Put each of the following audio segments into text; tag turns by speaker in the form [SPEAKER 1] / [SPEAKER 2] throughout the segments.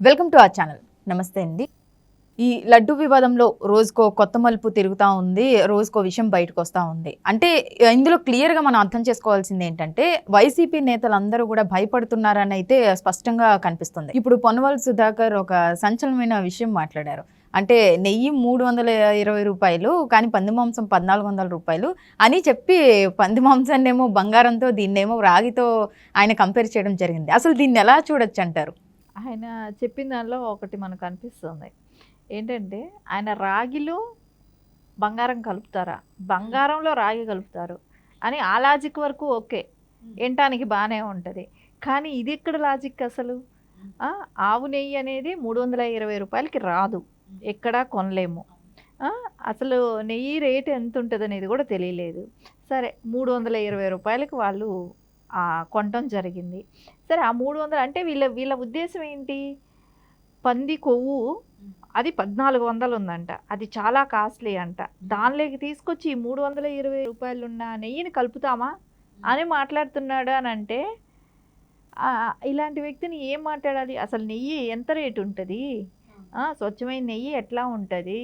[SPEAKER 1] Welcome to our channel. నమస్తే అండి. ఈ లడ్డు వివాదంలో రోజుకో కొత్త మలుపు తిరుగుతూ ఉంది, రోజుకో విషయం బయటకు వస్తూ ఉంది. అంటే ఇందులో క్లియర్గా మనం అర్థం చేసుకోవాల్సింది ఏంటంటే వైసీపీ నేతలందరూ కూడా భయపడుతున్నారని అయితే స్పష్టంగా కనిపిస్తుంది. ఇప్పుడు పొన్నవాళ్ళ సుధాకర్ ఒక సంచలనమైన విషయం మాట్లాడారు. అంటే నెయ్యి 320 రూపాయలు, కానీ పంది మాంసం 1400 రూపాయలు అని చెప్పి పంది మాంసాన్ని ఏమో బంగారంతో, దీన్నేమో రాగితో ఆయన కంపేర్ చేయడం జరిగింది. అసలు దీన్ని ఎలా చూడొచ్చు అంటారు?
[SPEAKER 2] ఆయన చెప్పిన దానిలో ఒకటి మనకు అనిపిస్తుంది. ఏంటంటే ఆయన రాగిలో బంగారం కలుపుతారా? బంగారంలో రాగి కలుపుతారు అని ఆ లాజిక్ వరకు ఓకే. వినటానికి బాగానే ఉంటుంది. కానీ ఇది ఎక్కడ లాజిక్ అసలు? ఆవు నెయ్యి అనేది 320 రూపాయలకి రాదు, ఎక్కడా కొనలేము. అసలు నెయ్యి రేటు ఎంత ఉంటుంది అనేది కూడా తెలియలేదు. సరే 320 రూపాయలకి వాళ్ళు కొనటం జరిగింది. సరే ఆ 300 అంటే వీళ్ళ ఉద్దేశం ఏంటి? పంది కొవ్వు అది 1400 ఉందంట, అది చాలా కాస్ట్లీ అంట. దానిలోకి తీసుకొచ్చి 320 రూపాయలు ఉన్న నెయ్యిని కలుపుతామా అని మాట్లాడుతున్నాడు అని అంటే ఇలాంటి వ్యక్తిని ఏం మాట్లాడాలి? అసలు నెయ్యి ఎంత రేటు ఉంటుంది? స్వచ్ఛమైన నెయ్యి ఎట్లా ఉంటుంది?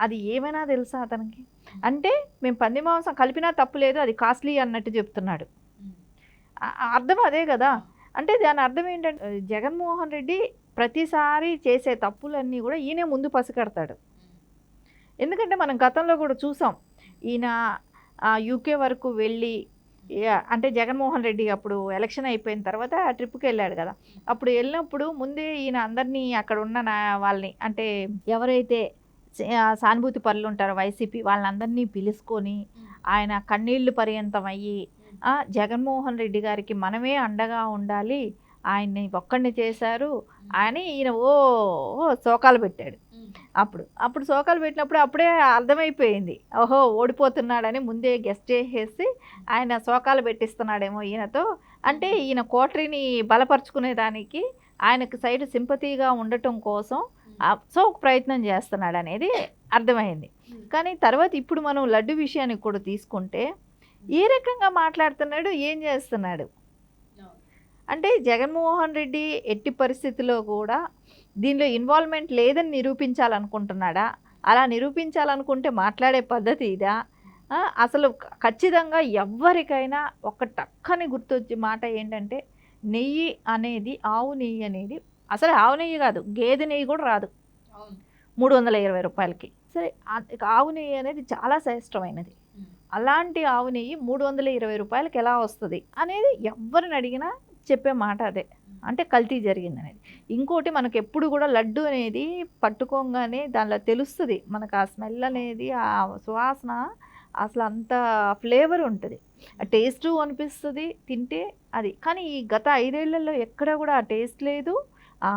[SPEAKER 2] అది ఏమైనా తెలుసా అతనికి? అంటే మేము పంది మాంసం కలిపినా తప్పులేదు, అది కాస్ట్లీ అన్నట్టు చెప్తున్నాడు. అర్థం అదే కదా. అంటే దాని అర్థం ఏంటంటే జగన్మోహన్ రెడ్డి ప్రతిసారి చేసే తప్పులన్నీ కూడా ఈయనే ముందు పసిగడతాడు. ఎందుకంటే మనం గతంలో కూడా చూసాం, ఈయన యూకే వరకు వెళ్ళి, అంటే జగన్మోహన్ రెడ్డి అప్పుడు ఎలక్షన్ అయిపోయిన తర్వాత ఆ ట్రిప్కి వెళ్ళాడు కదా. అప్పుడు వెళ్ళినప్పుడు ముందే ఈయన అందరినీ అక్కడ ఉన్న వాళ్ళని, అంటే ఎవరైతే సానుభూతి పరులు ఉంటారో వైసీపీ వాళ్ళందరినీ పిలుచుకొని ఆయన కన్నీళ్లు పర్యంతం అయ్యి జగన్మోహన్ రెడ్డి గారికి మనమే అండగా ఉండాలి, ఆయన్ని ఒక్కడిని చేశారు అని ఈయన శోకాలు పెట్టాడు. అప్పుడు శోకాలు పెట్టినప్పుడు అప్పుడే అర్థమైపోయింది, ఓహో ఓడిపోతున్నాడని ముందే గెస్ట్ చేసేసి ఆయన శోకాలు పెట్టిస్తున్నాడేమో ఈయనతో. అంటే ఈయన కోటరీని బలపరుచుకునేదానికి ఆయనకు సైడ్ సింపతిగా ఉండటం కోసం సో ఒక ప్రయత్నం చేస్తున్నాడు అనేది అర్థమైంది. కానీ తర్వాత ఇప్పుడు మనం లడ్డు విషయానికి కూడా తీసుకుంటే ఏ రకంగా మాట్లాడుతున్నాడు, ఏం చేస్తున్నాడు అంటే జగన్మోహన్ రెడ్డి ఎట్టి పరిస్థితిలో కూడా దీనిలో ఇన్వాల్వ్మెంట్ లేదని నిరూపించాలనుకుంటున్నాడా? అలా నిరూపించాలనుకుంటే మాట్లాడే పద్ధతి ఇదా? అసలు ఖచ్చితంగా ఎవరికైనా ఒక టక్కని గుర్తొచ్చే మాట ఏంటంటే, నెయ్యి అనేది, ఆవు నెయ్యి అనేది, అసలు ఆవు నెయ్యి కాదు, గేదె నెయ్యి కూడా రాదు 320 రూపాయలకి. సరే ఆవు నెయ్యి అనేది చాలా శ్రేష్టమైనది. అలాంటి ఆవు నెయ్యి 320 రూపాయలకి ఎలా వస్తుంది అనేది ఎవరిని అడిగినా చెప్పే మాట అదే, అంటే కల్తీ జరిగింది అనేది. ఇంకోటి, మనకు ఎప్పుడు కూడా లడ్డు అనేది పట్టుకోగానే దానిలో తెలుస్తుంది మనకు, ఆ స్మెల్ అనేది, ఆ సువాసన, అసలు అంత ఫ్లేవర్ ఉంటుంది, ఆ టేస్ట్ అనిపిస్తుంది తింటే అది. కానీ ఈ గత 5 ఏళ్లలో ఎక్కడ కూడా ఆ టేస్ట్ లేదు, ఆ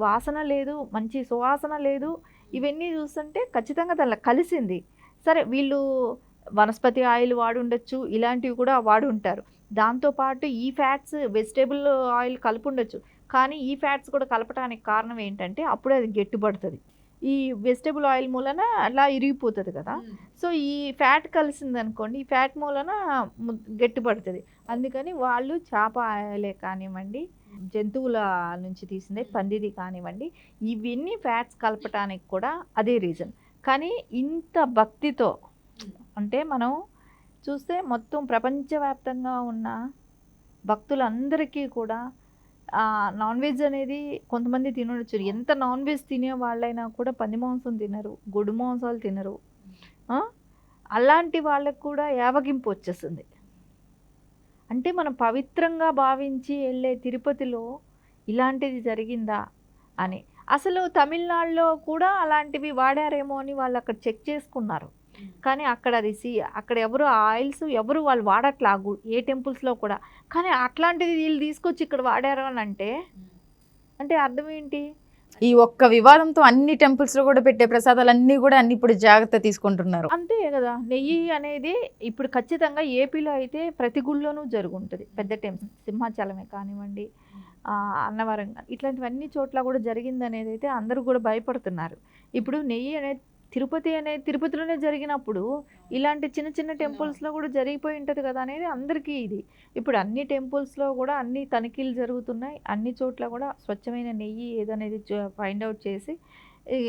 [SPEAKER 2] వాసన లేదు, మంచి సువాసన లేదు. ఇవన్నీ చూస్తుంటే ఖచ్చితంగా దానిలో కలిసింది. సరే వీళ్ళు వనస్పతి ఆయిల్ వాడి ఉండొచ్చు, ఇలాంటివి కూడా వాడి ఉంటారు. దాంతోపాటు ఈ ఫ్యాట్స్, వెజిటేబుల్ ఆయిల్ కలిపి ఉండొచ్చు. కానీ ఈ ఫ్యాట్స్ కూడా కలపడానికి కారణం ఏంటంటే అప్పుడే అది గట్టిపడుతుంది. ఈ వెజిటేబుల్ ఆయిల్ మూలన అలా ఇరిగిపోతుంది కదా. సో ఈ ఫ్యాట్ కలిసింది అనుకోండి, ఈ ఫ్యాట్ మూలన గట్టిపడుతుంది. అందుకని వాళ్ళు చేప ఆయిలే కానివ్వండి, జంతువుల నుంచి తీసిందే పందిది కానివ్వండి, ఇవన్నీ ఫ్యాట్స్ కలపటానికి కూడా అదే రీజన్. కానీ ఇంత భక్తితో, అంటే మనం చూస్తే మొత్తం ప్రపంచవ్యాప్తంగా ఉన్న భక్తులందరికీ కూడా నాన్ వెజ్ అనేది కొంతమంది తినవచ్చు. ఎంత నాన్ వెజ్ తినే వాళ్ళైనా కూడా పంది మాంసం తినరు, గొడ్డు మాంసాలు తినరు. అలాంటి వాళ్ళకు కూడా యావగింపు వచ్చేస్తుంది. అంటే మనం పవిత్రంగా భావించి వెళ్ళే తిరుపతిలో ఇలాంటిది జరిగిందా అని. అసలు తమిళనాడులో కూడా అలాంటివి వాడారేమో అని వాళ్ళు అక్కడ చెక్ చేసుకున్నారు. కానీ అక్కడ అది అక్కడ ఎవరు ఆయిల్స్ ఎవరు వాళ్ళు వాడట్లా, ఏ టెంపుల్స్లో కూడా. కానీ అట్లాంటిది వీళ్ళు తీసుకొచ్చి ఇక్కడ వాడారు అని అంటే అర్థం ఏంటి?
[SPEAKER 1] ఈ ఒక్క వివాదంతో అన్ని టెంపుల్స్లో కూడా పెట్టే ప్రసాదాలన్నీ కూడా అన్ని ఇప్పుడు జాగ్రత్త తీసుకుంటున్నారు.
[SPEAKER 2] అంతే కదా. నెయ్యి అనేది ఇప్పుడు ఖచ్చితంగా ఏపీలో అయితే ప్రతి గుళ్ళోనూ జరుగుంటుంది. పెద్ద టెంపుల్ సింహాచలమే కానివ్వండి, అన్నవరం, ఇట్లాంటివన్నీ చోట్ల కూడా జరిగింది అనేది అయితే అందరూ కూడా భయపడుతున్నారు. ఇప్పుడు నెయ్యి అనేది తిరుపతి అనేది తిరుపతిలోనే జరిగినప్పుడు ఇలాంటి చిన్న చిన్న టెంపుల్స్లో కూడా జరిగిపోయి ఉంటుంది కదా అనేది అందరికీ ఇది. ఇప్పుడు అన్ని టెంపుల్స్లో కూడా అన్ని తనిఖీలు జరుగుతున్నాయి. అన్ని చోట్ల కూడా స్వచ్ఛమైన నెయ్యి ఏదనేది ఫైండ్ అవుట్ చేసి ఈ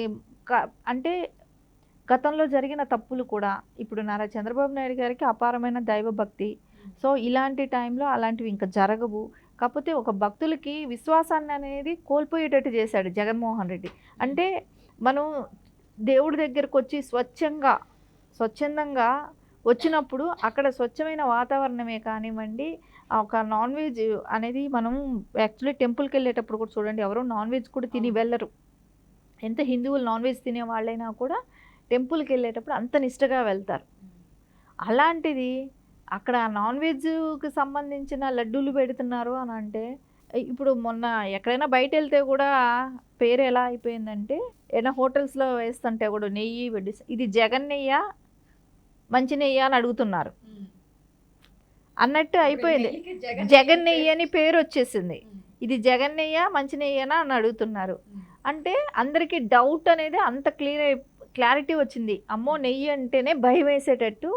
[SPEAKER 2] అంటే గతంలో జరిగిన తప్పులు కూడా ఇప్పుడు నారా చంద్రబాబు నాయుడు గారికి అపారమైన దైవభక్తి. సో ఇలాంటి టైంలో అలాంటివి ఇంకా జరగవు. కాకపోతే ఒక భక్తులకి విశ్వాసాన్ని అనేది కోల్పోయేటట్టు చేశాడు జగన్మోహన్ రెడ్డి. అంటే మనం దేవుడి దగ్గరకు వచ్చి స్వచ్ఛందంగా వచ్చినప్పుడు అక్కడ స్వచ్ఛమైన వాతావరణమే కానివ్వండి, ఒక నాన్ వెజ్ అనేది మనం యాక్చువల్లీ టెంపుల్కి వెళ్ళేటప్పుడు కూడా చూడండి, ఎవరో నాన్ వెజ్ కూడా తిని వెళ్ళరు. ఎంత హిందువులు నాన్ వెజ్ తినే వాళ్ళైనా కూడా టెంపుల్కి వెళ్ళేటప్పుడు అంత నిష్టగా వెళ్తారు. అలాంటిది అక్కడ నాన్ వెజ్కి సంబంధించిన లడ్డూలు పెడుతున్నారు అని అంటే, ఇప్పుడు మొన్న ఎక్కడైనా బయట వెళ్తే కూడా పేరు ఎలా అయిపోయిందంటే, ఏదైనా హోటల్స్లో వేస్తుంటే కూడా నెయ్యి పెట్టి ఇది జగన్ నెయ్య మంచి నెయ్యి అని అడుగుతున్నారు అన్నట్టు అయిపోయింది. జగన్ నెయ్యి అని పేరు వచ్చేసింది. ఇది జగన్ నెయ్య మంచి నెయ్యనా అని అడుగుతున్నారు. అంటే అందరికీ డౌట్ అనేది అంత క్లారిటీ వచ్చింది. అమ్మో నెయ్యి అంటేనే భయం వేసేటట్టు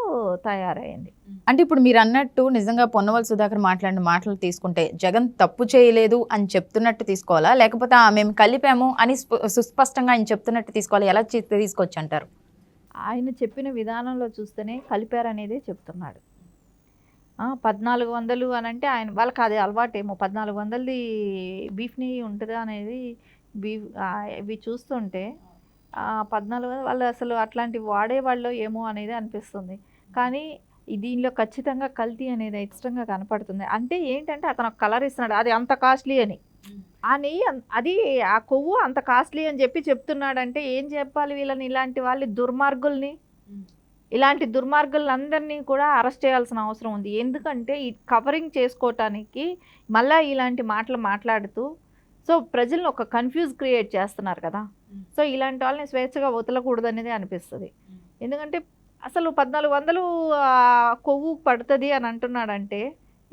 [SPEAKER 2] తయారైంది.
[SPEAKER 1] అంటే ఇప్పుడు మీరు అన్నట్టు నిజంగా పొన్నవల్ సుధాకర్ మాట్లాడిన మాటలు తీసుకుంటే జగన్ తప్పు చేయలేదు అని చెప్తున్నట్టు తీసుకోవాలా, లేకపోతే మేము కలిపాము అని సుస్పష్టంగా ఆయన చెప్తున్నట్టు తీసుకోవాలి? ఎలా తీసుకొచ్చి అంటారు?
[SPEAKER 2] ఆయన చెప్పిన విధానంలో చూస్తేనే కలిపారనేదే చెప్తున్నాడు. 1400 అని అంటే ఆయన వాళ్ళకి అది అలవాటేమో. 1400ది బీఫ్ నెయ్యి ఉంటుందా అనేది ఇవి చూస్తుంటే 1400 వాళ్ళు అసలు అట్లాంటివి వాడేవాళ్ళు ఏమో అనేది అనిపిస్తుంది. కానీ దీనిలో ఖచ్చితంగా కల్తీ అనేది ఇష్టంగా కనపడుతుంది. అంటే ఏంటంటే అతను కలర్ ఇస్తున్నాడు, అది అంత కాస్ట్లీ అని. ఆ నెయ్యి అది ఆ కొవ్వు అంత కాస్ట్లీ అని చెప్తున్నాడంటే ఏం చెప్పాలి వీళ్ళని? ఇలాంటి దుర్మార్గులందరినీ కూడా అరెస్ట్ చేయాల్సిన అవసరం ఉంది. ఎందుకంటే ఈ కవరింగ్ చేసుకోవటానికి మళ్ళీ ఇలాంటి మాటలు మాట్లాడుతూ సో ప్రజలను ఒక కన్ఫ్యూజ్ క్రియేట్ చేస్తున్నారు కదా. సో ఇలాంటి వాళ్ళని స్వేచ్ఛగా వదలకూడదు అనేది అనిపిస్తుంది. ఎందుకంటే అసలు 1400 కొవ్వు పడుతుంది అని అంటున్నాడంటే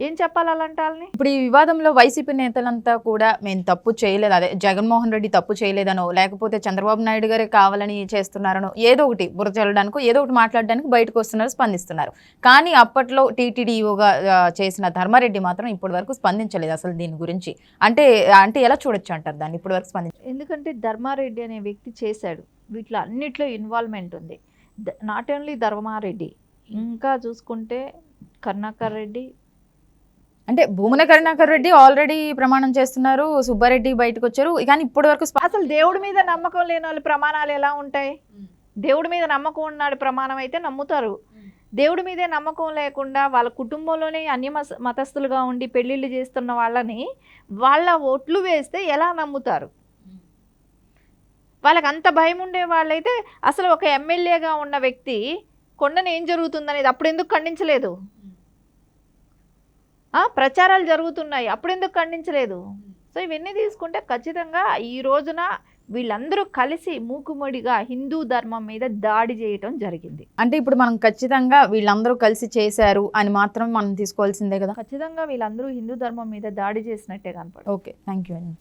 [SPEAKER 2] ఏం చెప్పాలి అలాంటి వాళ్ళని?
[SPEAKER 1] ఇప్పుడు ఈ వివాదంలో వైసీపీ నేతలంతా కూడా మేము తప్పు చేయలేదు, అదే జగన్మోహన్ రెడ్డి తప్పు చేయలేదనో, లేకపోతే చంద్రబాబు నాయుడు గారే కావాలని చేస్తున్నారనో, ఏదో ఒకటి బుర్ర చల్లడానికో ఏదో ఒకటి మాట్లాడడానికి బయటకు వస్తున్నారు, స్పందిస్తున్నారు. కానీ అప్పట్లో టీటీడీఓగా చేసిన ధర్మారెడ్డి మాత్రం ఇప్పటి వరకు స్పందించలేదు అసలు దీని గురించి. అంటే ఎలా చూడొచ్చు అంటారు దాన్ని ఇప్పటి వరకు స్పందించారు?
[SPEAKER 2] ఎందుకంటే ధర్మారెడ్డి అనే వ్యక్తి చేశాడు, వీటిలో అన్నిట్లో ఇన్వాల్వ్మెంట్ ఉంది. నాట్ ఓన్లీ ధర్మారెడ్డి, ఇంకా చూసుకుంటే కరుణాకర్ రెడ్డి,
[SPEAKER 1] అంటే భూమన కరుణాకర్ రెడ్డి ఆల్రెడీ ప్రమాణం చేస్తున్నారు, సుబ్బారెడ్డి బయటకు వచ్చారు. కానీ ఇప్పటి వరకు
[SPEAKER 2] అసలు దేవుడి మీద నమ్మకం లేని వాళ్ళు ప్రమాణాలు ఎలా ఉంటాయి? దేవుడి మీద నమ్మకం ఉన్నాడు ప్రమాణం అయితే నమ్ముతారు. దేవుడి మీదే నమ్మకం లేకుండా వాళ్ళ కుటుంబంలోనే అన్య మతస్థులుగా ఉండి పెళ్ళిళ్ళు చేస్తున్న వాళ్ళని వాళ్ళ ఓట్లు వేస్తే ఎలా నమ్ముతారు? వాళ్ళకి అంత భయం ఉండే వాళ్ళైతే అసలు ఒక ఎమ్మెల్యేగా ఉన్న వ్యక్తి కొండను ఏం జరుగుతుందనేది అప్పుడు ఎందుకు ఖండించలేదు? ప్రచారాలు జరుగుతున్నాయి, అప్పుడు ఎందుకు ఖండించలేదు? సో ఇవన్నీ తీసుకుంటే ఖచ్చితంగా ఈ రోజున వీళ్ళందరూ కలిసి మూకుమ్మడిగా హిందూ ధర్మం మీద దాడి చేయటం జరిగింది.
[SPEAKER 1] అంటే ఇప్పుడు మనం ఖచ్చితంగా వీళ్ళందరూ కలిసి చేశారు అని మాత్రం మనం తీసుకోవాల్సిందే కదా?
[SPEAKER 2] ఖచ్చితంగా వీళ్ళందరూ హిందూ ధర్మం మీద దాడి చేసినట్టే కనపడు.
[SPEAKER 1] ఓకే, థ్యాంక్ యూ అండి.